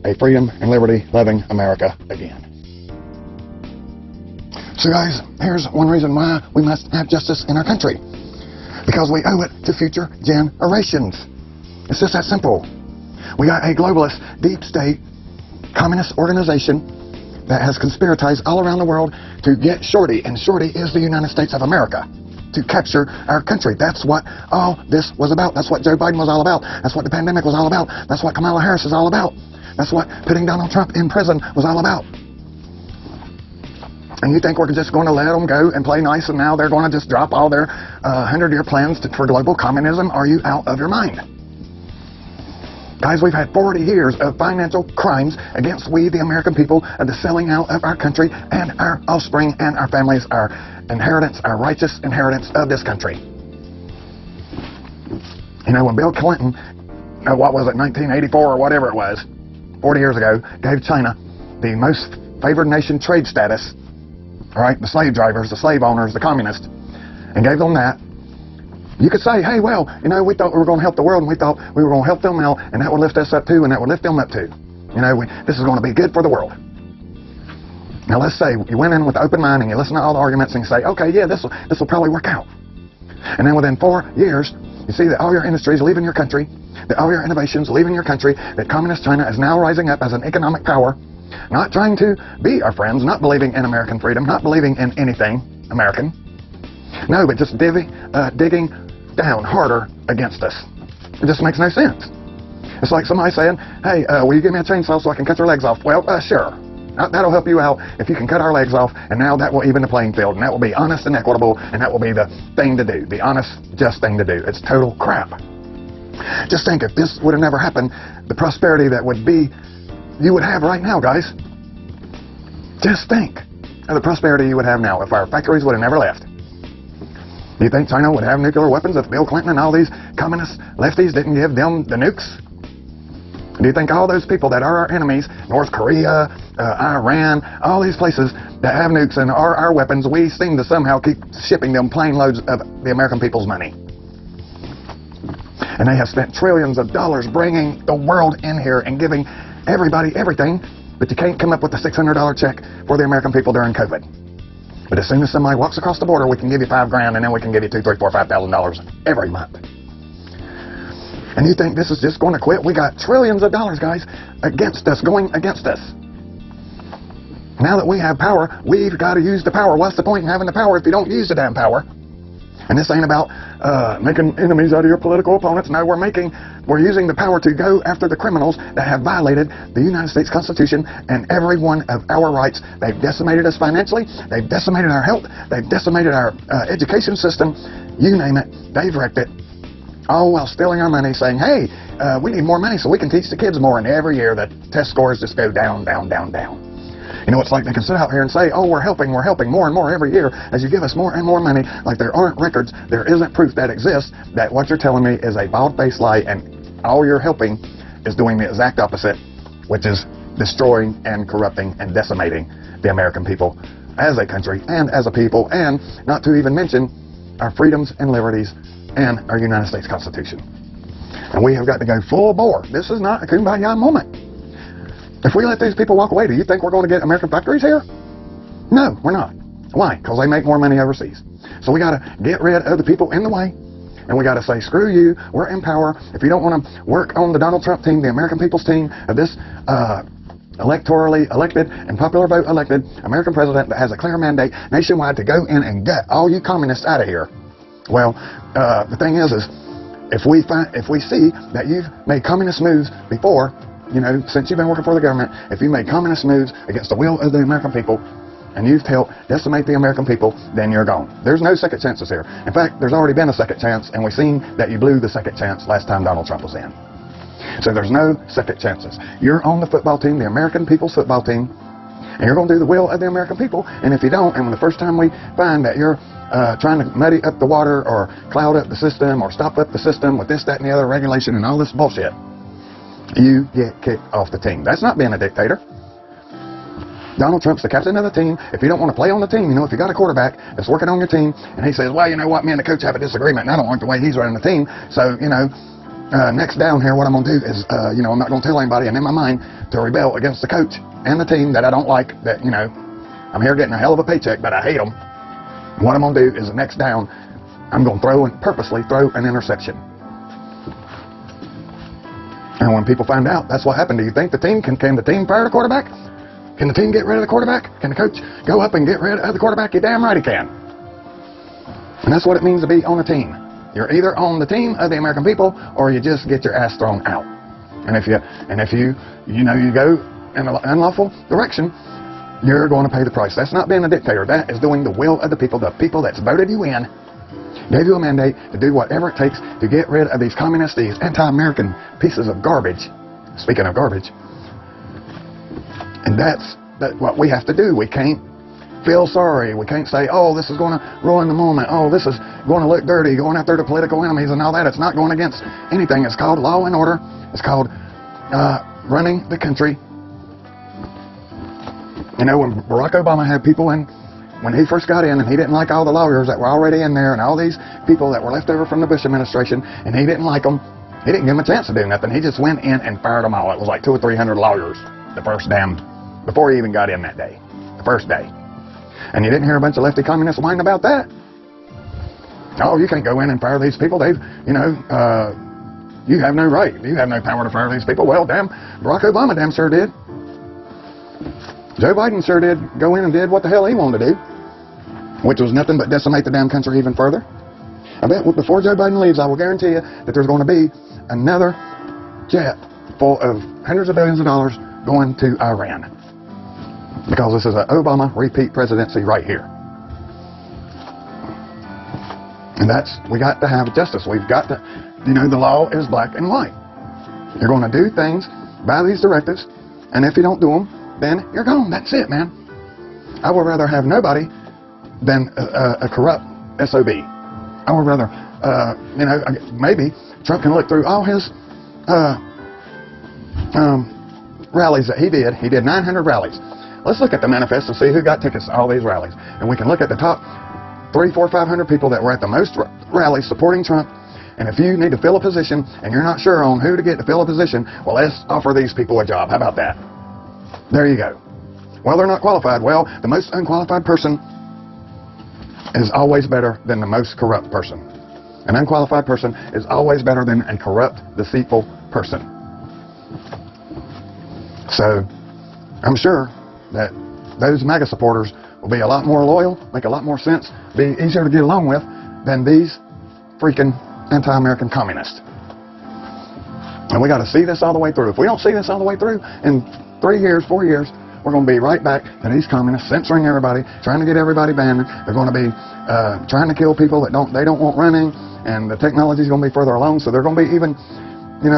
a freedom and liberty loving America again. So guys, here's one reason why we must have justice in our country. Because we owe it to future generations. It's just that simple. We got a globalist, deep state, communist organization that has conspiratized all around the world to get Shorty, and Shorty is the United States of America, to capture our country. That's what all this was about. That's what Joe Biden was all about. That's what the pandemic was all about. That's what Kamala Harris is all about. That's what putting Donald Trump in prison was all about. And you think we're just going to let them go and play nice and now they're going to just drop all their 100-year plans for global communism? Are you out of your mind? Guys, we've had 40 years of financial crimes against we, the American people, of the selling out of our country and our offspring and our families, our inheritance, our righteous inheritance of this country. You know, when Bill Clinton, what was it, 1984 or whatever it was, 40 years ago, gave China the most favored nation trade status, all right, the slave drivers, the slave owners, the communists, and gave them that. You could say, hey, well, you know, we thought we were going to help the world, and we thought we were going to help them out, and that would lift us up too, and that would lift them up too. You know, this is going to be good for the world. Now let's say you went in with an open mind and you listen to all the arguments and you say, okay, yeah, this will probably work out. And then within 4 years, you see that all your industries leaving your country, that all your innovations leaving your country, that communist China is now rising up as an economic power, not trying to be our friends, not believing in American freedom, not believing in anything American. No, but just digging down harder against us. It just makes no sense. It's like somebody saying, hey, will you give me a chainsaw so I can cut your legs off? Well, sure. That'll help you out if you can cut our legs off, and now that will even the playing field, and that will be honest and equitable, and that will be the thing to do, the honest, just thing to do. It's total crap. Just think, if this would have never happened, the prosperity that you would have right now, guys. Just think of the prosperity you would have now if our factories would have never left. Do you think China would have nuclear weapons if Bill Clinton and all these communist lefties didn't give them the nukes? Do you think all those people that are our enemies, North Korea, Iran, all these places that have nukes and are our weapons, we seem to somehow keep shipping them plane loads of the American people's money? And they have spent trillions of dollars bringing the world in here and giving everybody everything, but you can't come up with a $600 check for the American people during COVID. But as soon as somebody walks across the border, we can give you $5 grand, and then we can give you $2,000, $3,000, $4,000, $5,000 every month. And you think this is just going to quit? We got trillions of dollars, guys, against us, going against us. Now that we have power, we've got to use the power. What's the point in having the power if you don't use the damn power? And this ain't about making enemies out of your political opponents. No, we're using the power to go after the criminals that have violated the United States Constitution and every one of our rights. They've decimated us financially. They've decimated our health. They've decimated our education system. You name it, they've wrecked it. All while stealing our money, saying, hey, we need more money so we can teach the kids more. And every year the test scores just go down, down, down, down. You know, it's like they can sit out here and say, oh, we're helping more and more every year as you give us more and more money, like there aren't records, there isn't proof that exists, that what you're telling me is a bald-faced lie, and all you're helping is doing the exact opposite, which is destroying and corrupting and decimating the American people as a country and as a people, and not to even mention our freedoms and liberties and our United States Constitution. And we have got to go full bore. This is not a kumbaya moment. If we let these people walk away, do you think we're going to get American factories here? No, we're not. Why? Because they make more money overseas. So we got to get rid of the people in the way, and we got to say, screw you, we're in power. If you don't want to work on the Donald Trump team, the American people's team, of this electorally elected and popular vote elected American president that has a clear mandate nationwide to go in and get all you communists out of here. Well, the thing is if we see that you've made communist moves before, you know, since you've been working for the government, if you made communist moves against the will of the American people, and you've helped decimate the American people, then you're gone. There's no second chances here. In fact, there's already been a second chance, and we've seen that you blew the second chance last time Donald Trump was in. So there's no second chances. You're on the football team, the American people's football team, and you're going to do the will of the American people. And if you don't, and when the first time we find that you're trying to muddy up the water or cloud up the system or stop up the system with this, that, and the other regulation and all this bullshit, you get kicked off the team. That's not being a dictator. Donald Trump's the captain of the team. If you don't want to play on the team, you know, if you got a quarterback that's working on your team and he says, well, you know what, me and the coach have a disagreement and I don't like the way he's running the team, so, you know, next down here, what I'm going to do is, you know, I'm not going to tell anybody, and in my mind, to rebel against the coach and the team that I don't like, that, you know, I'm here getting a hell of a paycheck, but I hate them. What I'm going to do is the next down, I'm going to purposely throw an interception. And when people find out that's what happened, do you think the team, can the team fire the quarterback? Can the team get rid of the quarterback? Can the coach go up and get rid of the quarterback? You're damn right he can. And that's what it means to be on a team. You're either on the team of the American people, or you just get your ass thrown out. And if you go in an unlawful direction, you're going to pay the price. That's not being a dictator. That is doing the will of the people that's voted you in, gave you a mandate to do whatever it takes to get rid of these communists, these anti-American pieces of garbage. Speaking of garbage. And that's what we have to do. We can't feel sorry. We can't say, oh, this is going to ruin the moment. Oh, this is going to look dirty, going after the political enemies and all that. It's not going against anything. It's called law and order. It's called running the country. You know, when Barack Obama had people in, when he first got in, and he didn't like all the lawyers that were already in there and all these people that were left over from the Bush administration, and he didn't like them, he didn't give them a chance to do nothing. He just went in and fired them all. It was like 200 or 300 lawyers before he even got in that day, the first day. And you didn't hear a bunch of lefty communists whining about that. Oh, you can't go in and fire these people. You have no right. You have no power to fire these people. Well, damn, Barack Obama damn sure did. Joe Biden sure did go in and did what the hell he wanted to do, which was nothing but decimate the damn country even further. I bet before Joe Biden leaves, I will guarantee you that there's going to be another jet full of hundreds of billions of dollars going to Iran. Because this is an Obama repeat presidency right here. And we got to have justice. We've got to, you know, the law is black and white. You're going to do things by these directives, and if you don't do them, then you're gone. That's it, man. I would rather have nobody than a corrupt SOB. I would rather, you know, maybe Trump can look through all his rallies that he did. He did 900 rallies. Let's look at the manifest and see who got tickets to all these rallies. And we can look at the top 300, 400, 500 people that were at the most rallies supporting Trump. And if you need to fill a position and you're not sure on who to get to fill a position, well, let's offer these people a job. How about that? There you go. Well, they're not qualified. Well, the most unqualified person is always better than the most corrupt person. An unqualified person is always better than a corrupt, deceitful person. So, I'm sure that those MAGA supporters will be a lot more loyal, make a lot more sense, be easier to get along with than these freaking anti-American communist. And we got to see this all the way through. If we don't see this all the way through, in 3 years, 4 years, we're going to be right back to these communists censoring everybody, trying to get everybody banned. They're going to be trying to kill people that they don't want running, and the technology is going to be further along. So they're going to be even,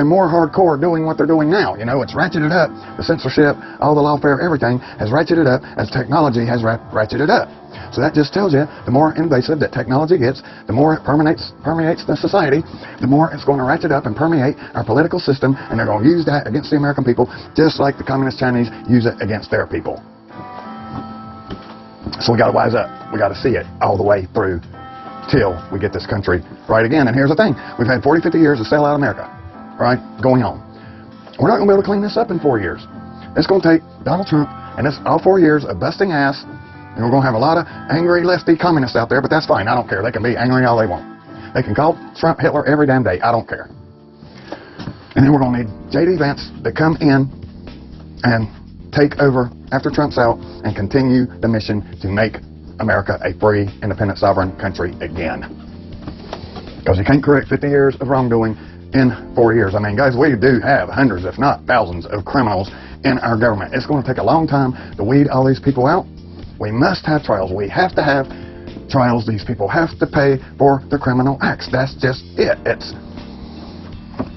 more hardcore doing what they're doing now. It's ratcheted up. The censorship, all the lawfare, everything has ratcheted up as technology has ratcheted up. So that just tells you, the more invasive that technology gets, the more it permeates the society, the more it's going to ratchet up and permeate our political system, and they're going to use that against the American people, just like the Communist Chinese use it against their people. So we got to wise up. We got to see it all the way through till we get this country right again. And here's the thing. We've had 40, 50 years to sell out America, right, going on. We're not going to be able to clean this up in 4 years. It's going to take Donald Trump, and it's all 4 years of busting ass. And we're going to have a lot of angry lefty communists out there, but that's fine. I don't care. They can be angry all they want. They can call Trump Hitler every damn day. I don't care. And then we're going to need J.D. Vance to come in and take over after Trump's out and continue the mission to make America a free, independent, sovereign country again. Because you can't correct 50 years of wrongdoing in 4 years. I mean, guys, we do have hundreds, if not thousands, of criminals in our government. It's going to take a long time to weed all these people out. We must have trials. We have to have trials. These people have to pay for their criminal acts. That's just it. It's,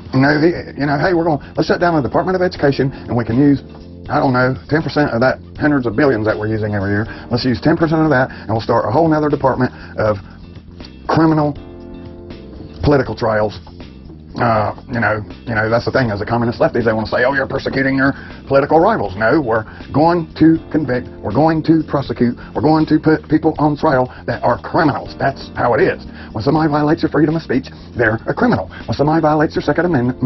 hey, let's shut down the Department of Education, and we can use, I don't know, 10% of that hundreds of billions that we're using every year. Let's use 10% of that, and we'll start a whole nother department of criminal political trials. That's the thing. As the communist lefties, they want to say, oh, you're persecuting your political rivals. No, we're going to convict, we're going to prosecute, we're going to put people on trial that are criminals. That's how it is. When somebody violates your freedom of speech, they're a criminal. When somebody violates your Second Amendment,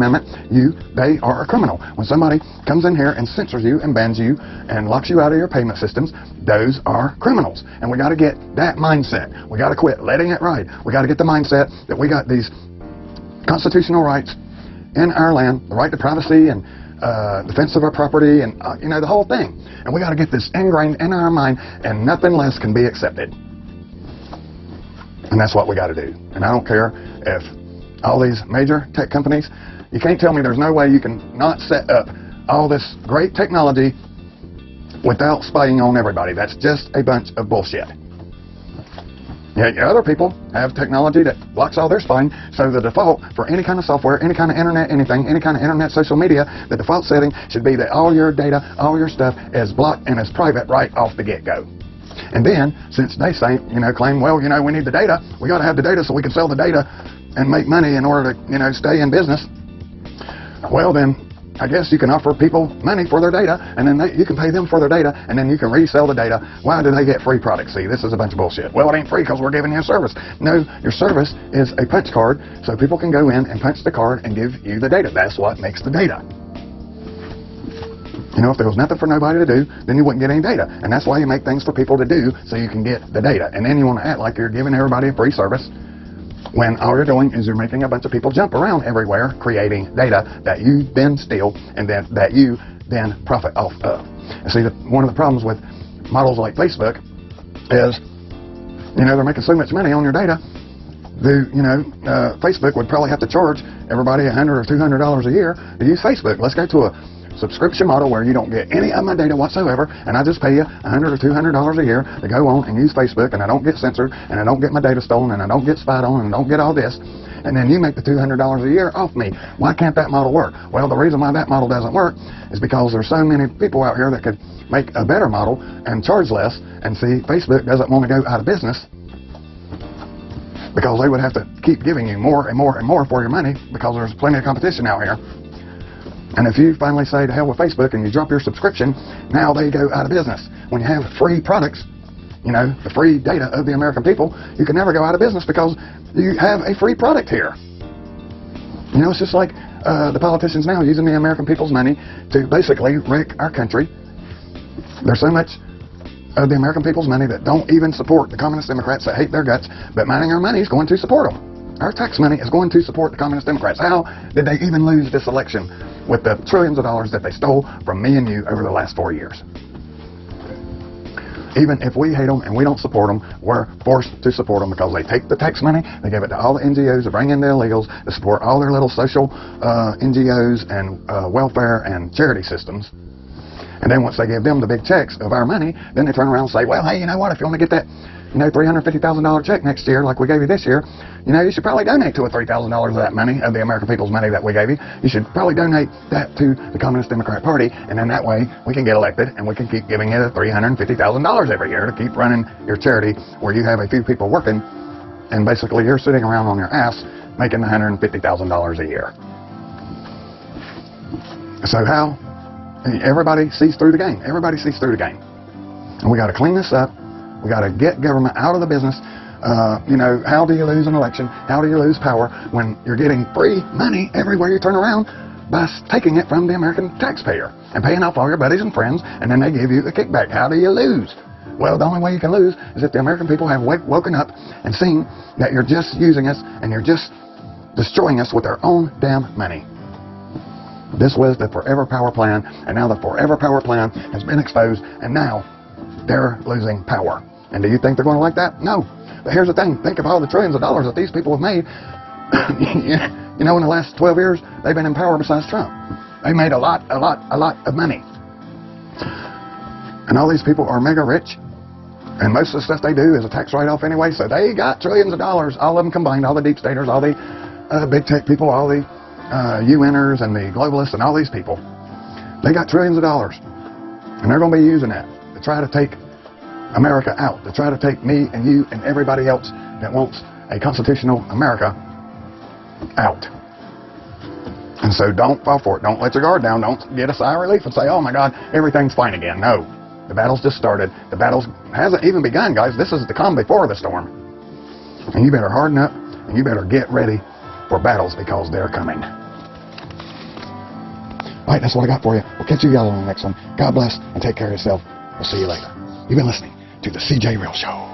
they are a criminal. When somebody comes in here and censors you and bans you and locks you out of your payment systems, those are criminals. And we got to get that mindset. We got to quit letting it ride. We got to get the mindset that we got these constitutional rights in our land, the right to privacy and defense of our property, and the whole thing. And we got to get this ingrained in our mind, and nothing less can be accepted. And that's what we got to do. And I don't care if all these major tech companies, you can't tell me there's no way you can not set up all this great technology without spying on everybody. That's just a bunch of bullshit. Yet other people have technology that blocks all their spying, so the default for any kind of software, any kind of internet anything, any kind of internet social media, the default setting should be that all your data, all your stuff is blocked and is private right off the get-go. And then, since they say, claim, well, we need the data, we got to have the data so we can sell the data and make money in order to, stay in business. Well, then, I guess you can offer people money for their data, and then you can pay them for their data, and then you can resell the data. Why do they get free products? See, this is a bunch of bullshit. Well, it ain't free because we're giving you a service. No, your service is a punch card, so people can go in and punch the card and give you the data. That's what makes the data. If there was nothing for nobody to do, then you wouldn't get any data. And that's why you make things for people to do, so you can get the data. And then you want to act like you're giving everybody a free service, when all you're doing is you're making a bunch of people jump around everywhere, creating data that you then steal and then that you then profit off of. And see, one of the problems with models like Facebook is, they're making so much money on your data. Facebook would probably have to charge everybody $100 or $200 a year to use Facebook. Let's go to a subscription model where you don't get any of my data whatsoever, and I just pay you $100 or $200 a year to go on and use Facebook, and I don't get censored, and I don't get my data stolen, and I don't get spied on, and I don't get all this, and then you make the $200 a year off me. Why can't that model work? Well, the reason why that model doesn't work is because there's so many people out here that could make a better model and charge less, and see, Facebook doesn't want to go out of business because they would have to keep giving you more and more and more for your money because there's plenty of competition out here. And if you finally say to hell with Facebook and you drop your subscription, now they go out of business. When you have free products, the free data of the American people, you can never go out of business because you have a free product here. It's just like the politicians now using the American people's money to basically wreck our country. There's so much of the American people's money that don't even support the communist Democrats that hate their guts, but mining our money is going to support them. Our tax money is going to support the communist Democrats. How did they even lose this election with the trillions of dollars that they stole from me and you over the last 4 years? Even if we hate them and we don't support them, we're forced to support them because they take the tax money, they give it to all the NGOs to bring in the illegals, to support all their little social NGOs and welfare and charity systems. And then once they give them the big checks of our money, then they turn around and say, well, hey, you know what, if you want to get that, you know, $350,000 check next year like we gave you this year, you know, you should probably donate $2,000 or $3,000 of that money, of the American people's money that we gave you. You should probably donate that to the Communist Democrat Party, and then that way we can get elected and we can keep giving you $350,000 every year to keep running your charity where you have a few people working and basically you're sitting around on your ass making $150,000 a year. So how? Everybody sees through the game. Everybody sees through the game. And we got to clean this up. We got to get government out of the business. You know, how do you lose an election? How do you lose power when you're getting free money everywhere you turn around by taking it from the American taxpayer and paying off all your buddies and friends, and then they give you a kickback? How do you lose? Well, the only way you can lose is if the American people have woken up and seen that you're just using us and you're just destroying us with their own damn money. This was the Forever Power Plan, and now the Forever Power Plan has been exposed, and now they're losing power. And do you think they're going to like that? No. But here's the thing. Think of all the trillions of dollars that these people have made. You know, in the last 12 years, they've been in power besides Trump. They made a lot of money. And all these people are mega rich. And most of the stuff they do is a tax write-off anyway. So they got trillions of dollars, all of them combined, all the deep staters, all the big tech people, all the UNers and the globalists and all these people. They got trillions of dollars. And they're going to be using that to try to take America out, to try to take me and you and everybody else that wants a constitutional America out. And so don't fall for it. Don't let your guard down. Don't get a sigh of relief and say, oh my God, everything's fine again. No. The battle's just started. The battle hasn't even begun, guys. This is the calm before the storm. And you better harden up and you better get ready for battles because they're coming. All right, that's what I got for you. We'll catch you guys on the next one. God bless and take care of yourself. We'll see you later. You've been listening to the CJ Real Show.